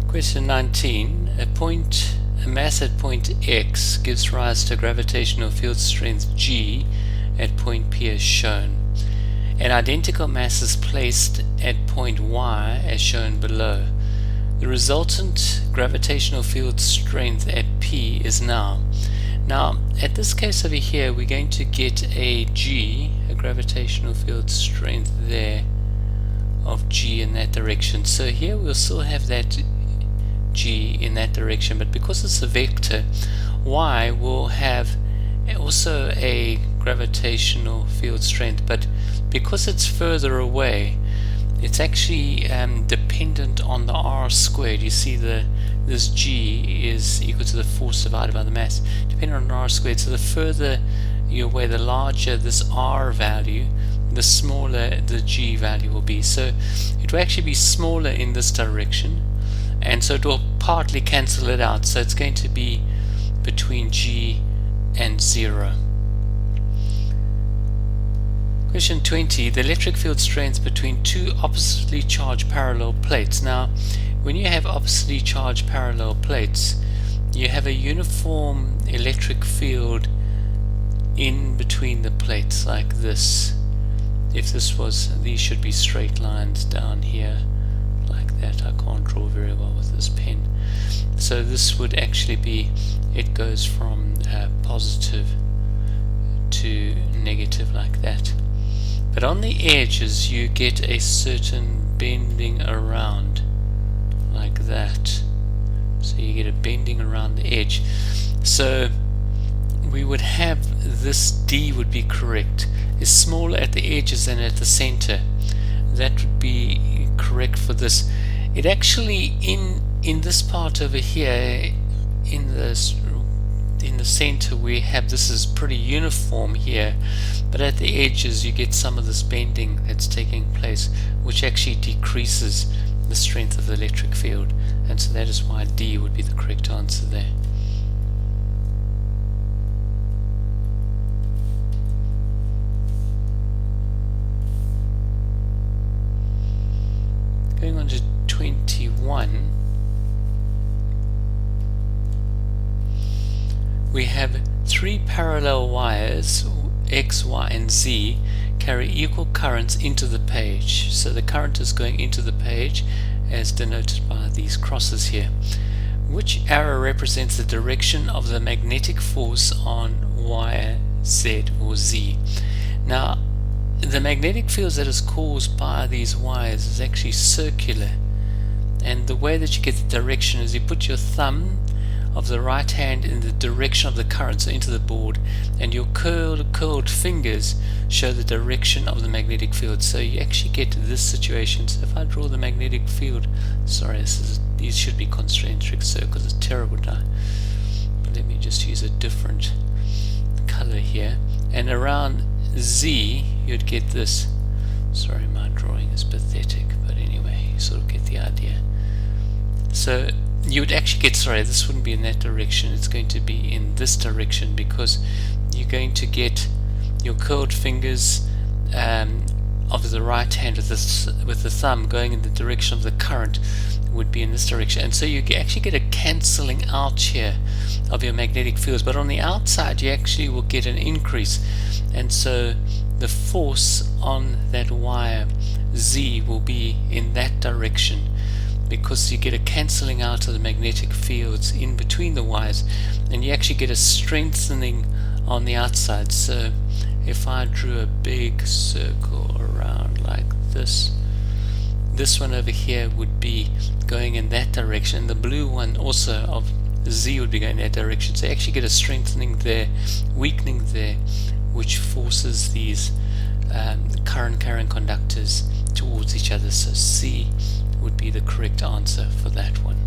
Question 19. A mass at point X gives rise to a gravitational field strength G at point P as shown. An identical mass is placed at point Y as shown below. The resultant gravitational field strength at P is now. Now, at this case over here, we're going to get a G, a gravitational field strength there of G in that direction. So here we'll still have that G in that direction, but because it's a vector, Y will have also a gravitational field strength, but because it's further away, it's actually dependent on the r squared. You see this G is equal to the force divided by the mass, dependent on r squared. So the further you're away, the larger this r value, the smaller the G value will be. So it will actually be smaller in this direction, and so it will partly cancel it out. So it's going to be between G and 0. Question 20. The electric field strength between two oppositely charged parallel plates. Now, when you have oppositely charged parallel plates, you have a uniform electric field in between the plates like this. If this was, these should be straight lines down here like that. I can't draw very well with this pen. So this would actually be, it goes from positive to negative like that. But on the edges you get a certain bending around like that. So you get a bending around the edge. So we would have this D would be correct. It's smaller at the edges than at the center. That would be correct for this. It actually in this part over here in the center we have, this is pretty uniform here, but at the edges you get some of this bending that's taking place, which actually decreases the strength of the electric field, and so that is why D would be the correct answer there. Going on to 21, we have three parallel wires, X, Y, and Z, carry equal currents into the page. So the current is going into the page as denoted by these crosses here. Which arrow represents the direction of the magnetic force on wire Z or Z? Now, the magnetic field that is caused by these wires is actually circular, and the way that you get the direction is you put your thumb of the right hand in the direction of the current, so into the board, and your curled fingers show the direction of the magnetic field. So you actually get to this situation. So if I draw the magnetic field, sorry, these should be concentric circles, it's terrible now, but let me just use a different color here, and around Z you'd get this. Sorry, my drawing is pathetic, but anyway, you sort of get the idea. So you would actually get, sorry, this wouldn't be in that direction, it's going to be in this direction, because you're going to get your curled fingers of the right hand with the thumb going in the direction of the current would be in this direction, and so you actually get a cancelling out here of your magnetic fields, but on the outside you actually will get an increase, and so the force on that wire Z will be in that direction, because you get a cancelling out of the magnetic fields in between the wires, and you actually get a strengthening on the outside. So if I drew a big circle around like this, this one over here would be going in that direction, the blue one also of Z would be going in that direction. So you actually get a strengthening there, weakening there, which forces these current carrying conductors towards each other. So C would be the correct answer for that one.